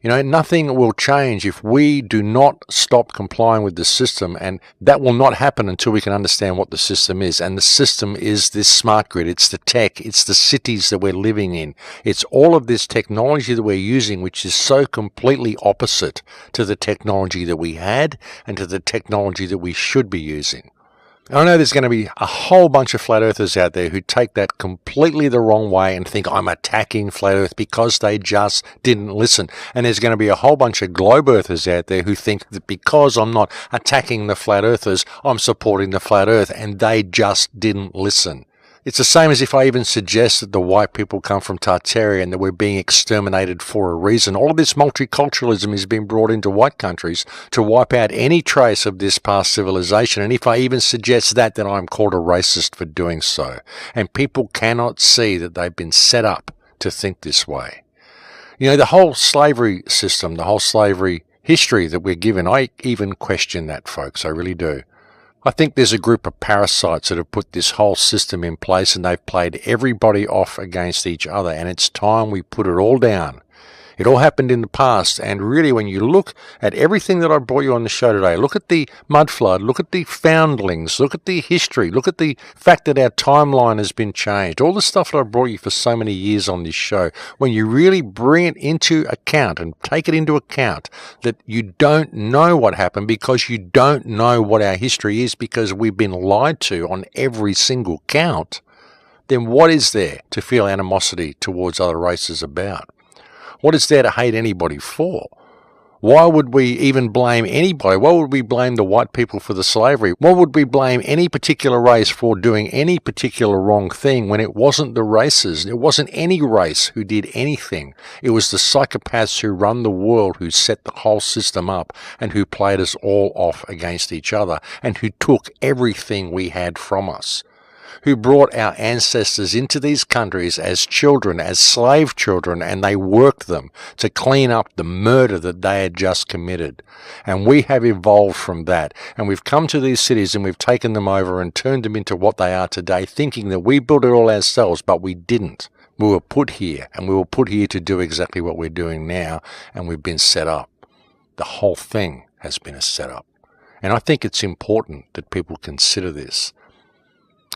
You know, nothing will change if we do not stop complying with the system, and that will not happen until we can understand what the system is. And the system is this smart grid, it's the tech, it's the cities that we're living in. It's all of this technology that we're using, which is so completely opposite to the technology that we had and to the technology that we should be using. I know there's going to be a whole bunch of flat earthers out there who take that completely the wrong way and think I'm attacking flat earth because they just didn't listen. And there's going to be a whole bunch of globe earthers out there who think that because I'm not attacking the flat earthers, I'm supporting the flat earth, and they just didn't listen. It's the same as if I even suggest that the white people come from Tartaria and that we're being exterminated for a reason. All of this multiculturalism is being brought into white countries to wipe out any trace of this past civilization. And if I even suggest that, then I'm called a racist for doing so. And people cannot see that they've been set up to think this way. You know, the whole slavery system, the whole slavery history that we're given, I even question that, folks. I really do. I think there's a group of parasites that have put this whole system in place, and they've played everybody off against each other, and it's time we put it all down. It all happened in the past, and really when you look at everything that I brought you on the show today, look at the mud flood, look at the foundlings, look at the history, look at the fact that our timeline has been changed, all the stuff that I brought you for so many years on this show, when you really bring it into account and take it into account that you don't know what happened because you don't know what our history is because we've been lied to on every single count, then what is there to feel animosity towards other races about? What is there to hate anybody for? Why would we even blame anybody? Why would we blame the white people for the slavery? Why would we blame any particular race for doing any particular wrong thing when it wasn't the races? It wasn't any race who did anything. It was the psychopaths who run the world who set the whole system up and who played us all off against each other and who took everything we had from us, who brought our ancestors into these countries as children, as slave children, and they worked them to clean up the murder that they had just committed. And we have evolved from that, and we've come to these cities and we've taken them over and turned them into what they are today, thinking that we built it all ourselves, but we didn't. We were put here, and we were put here to do exactly what we're doing now, and we've been set up. The whole thing has been a setup. And I think it's important that people consider this.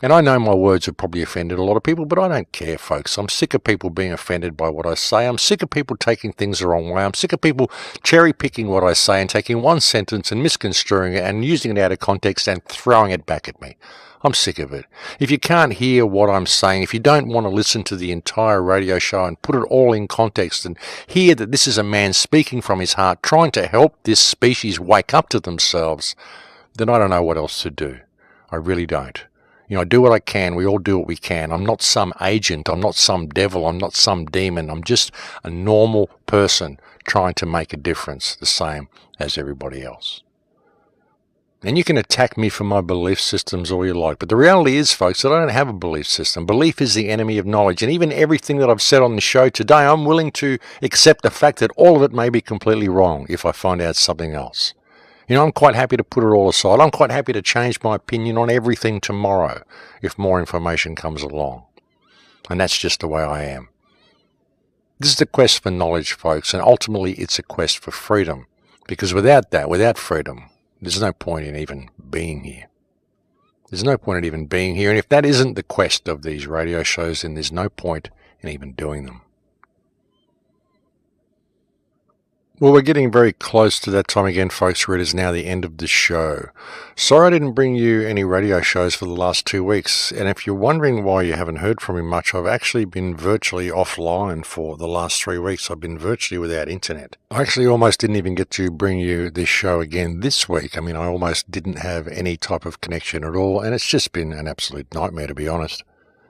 And I know my words have probably offended a lot of people, but I don't care, folks. I'm sick of people being offended by what I say. I'm sick of people taking things the wrong way. I'm sick of people cherry-picking what I say and taking one sentence and misconstruing it and using it out of context and throwing it back at me. I'm sick of it. If you can't hear what I'm saying, if you don't want to listen to the entire radio show and put it all in context and hear that this is a man speaking from his heart, trying to help this species wake up to themselves, then I don't know what else to do. I really don't. I do what I can. We all do what we can. I'm not some agent. I'm not some devil. I'm not some demon. I'm just a normal person trying to make a difference, the same as everybody else. And you can attack me for my belief systems all you like, but the reality is, folks, that I don't have a belief system. Belief is the enemy of knowledge, and even everything that I've said on the show today, I'm willing to accept the fact that all of it may be completely wrong if I find out something else. I'm quite happy to put it all aside. I'm quite happy to change my opinion on everything tomorrow if more information comes along. And that's just the way I am. This is the quest for knowledge, folks, and ultimately it's a quest for freedom. Because without that, without freedom, there's no point in even being here. There's no point in even being here. And if that isn't the quest of these radio shows, then there's no point in even doing them. Well, we're getting very close to that time again, folks, where it is now the end of the show. Sorry I didn't bring you any radio shows for the last 2 weeks, and if you're wondering why you haven't heard from me much, I've actually been virtually offline for the last 3 weeks. I've been virtually without internet. I actually almost didn't even get to bring you this show again this week. I almost didn't have any type of connection at all, and it's just been an absolute nightmare, to be honest.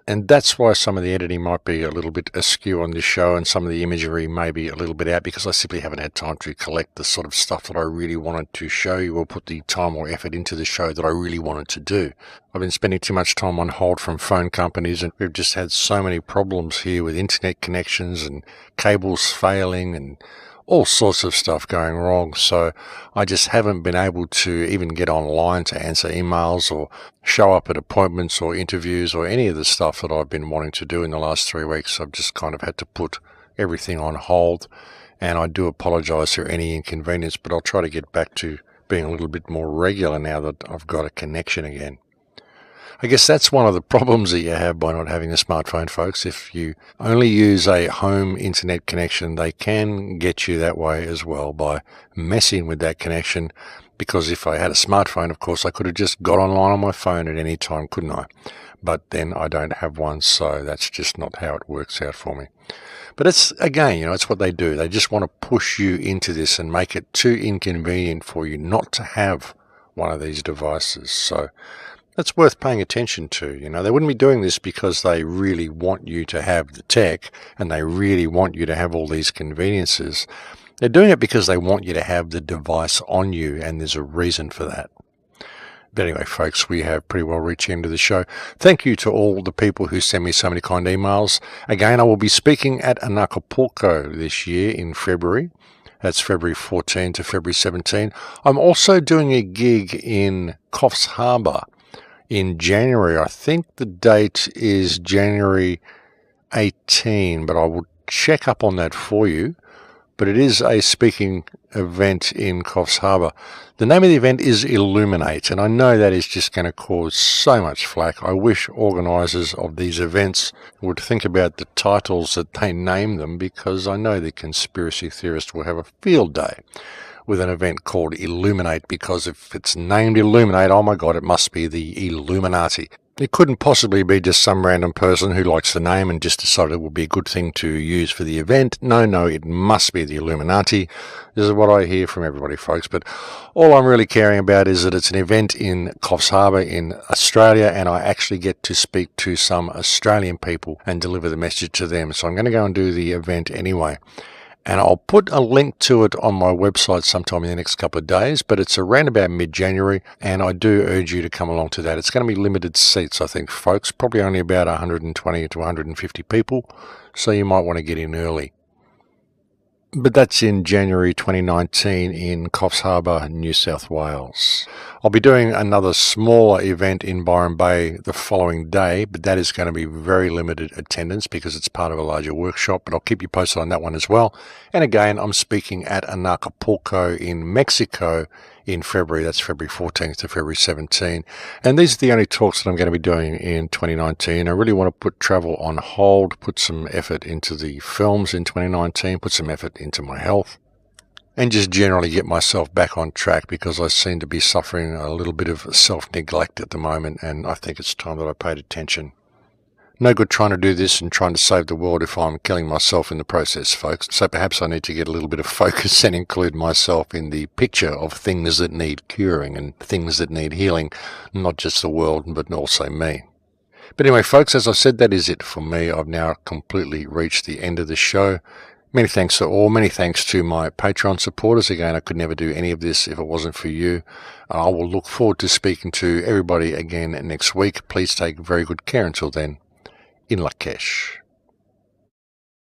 And that's why some of the editing might be a little bit askew on this show and some of the imagery may be a little bit out, because I simply haven't had time to collect the sort of stuff that I really wanted to show you or put the time or effort into the show that I really wanted to do. I've been spending too much time on hold from phone companies, and we've just had so many problems here with internet connections and cables failing and all sorts of stuff going wrong, so I just haven't been able to even get online to answer emails or show up at appointments or interviews or any of the stuff that I've been wanting to do in the last 3 weeks. I've just kind of had to put everything on hold, and I do apologise for any inconvenience, but I'll try to get back to being a little bit more regular now that I've got a connection again. I guess that's one of the problems that you have by not having a smartphone, folks. If you only use a home internet connection, they can get you that way as well by messing with that connection. Because if I had a smartphone, of course, I could have just got online on my phone at any time, couldn't I? But then I don't have one, so that's just not how it works out for me. But it's, again, it's what they do. They just want to push you into this and make it too inconvenient for you not to have one of these devices. So that's worth paying attention to. They wouldn't be doing this because they really want you to have the tech and they really want you to have all these conveniences. They're doing it because they want you to have the device on you, and there's a reason for that. But anyway, folks, we have pretty well reached the end of the show. Thank you to all the people who send me so many kind emails. Again, I will be speaking at Acapulco this year in February. That's February 14 to February 17. I'm also doing a gig in Coffs Harbour in January. I think the date is January 18, but I will check up on that for you. But it is a speaking event in Coffs Harbour. The name of the event is Illuminate, and I know that is just going to cause so much flack. I wish organisers of these events would think about the titles that they name them, because I know the conspiracy theorists will have a field day with an event called Illuminate, because if it's named Illuminate, oh my God, it must be the Illuminati. It couldn't possibly be just some random person who likes the name and just decided it would be a good thing to use for the event. No, it must be the Illuminati. This is what I hear from everybody, folks. But all I'm really caring about is that it's an event in Coffs Harbour in Australia, and I actually get to speak to some Australian people and deliver the message to them. So I'm going to go and do the event anyway. And I'll put a link to it on my website sometime in the next couple of days, but it's around about mid-January, and I do urge you to come along to that. It's going to be limited seats, I think, folks, probably only about 120 to 150 people, so you might want to get in early. But that's in January 2019 in Coffs Harbour, New South Wales. I'll be doing another smaller event in Byron Bay the following day, but that is going to be very limited attendance because it's part of a larger workshop, but I'll keep you posted on that one as well. And again, I'm speaking at Acapulco in Mexico in February. That's February 14th to February 17. And these are the only talks that I'm going to be doing in 2019. I really want to put travel on hold, put some effort into the films in 2019, put some effort into my health. and just generally get myself back on track, because I seem to be suffering a little bit of self-neglect at the moment, and I think it's time that I paid attention. No good trying to do this and trying to save the world if I'm killing myself in the process, folks. So perhaps I need to get a little bit of focus and include myself in the picture of things that need curing and things that need healing, not just the world, but also me. But anyway, folks, as I said, that is it for me. I've now completely reached the end of the show. Many thanks to all. Many thanks to my Patreon supporters. Again, I could never do any of this if it wasn't for you. I will look forward to speaking to everybody again next week. Please take very good care until then. In Lakesh.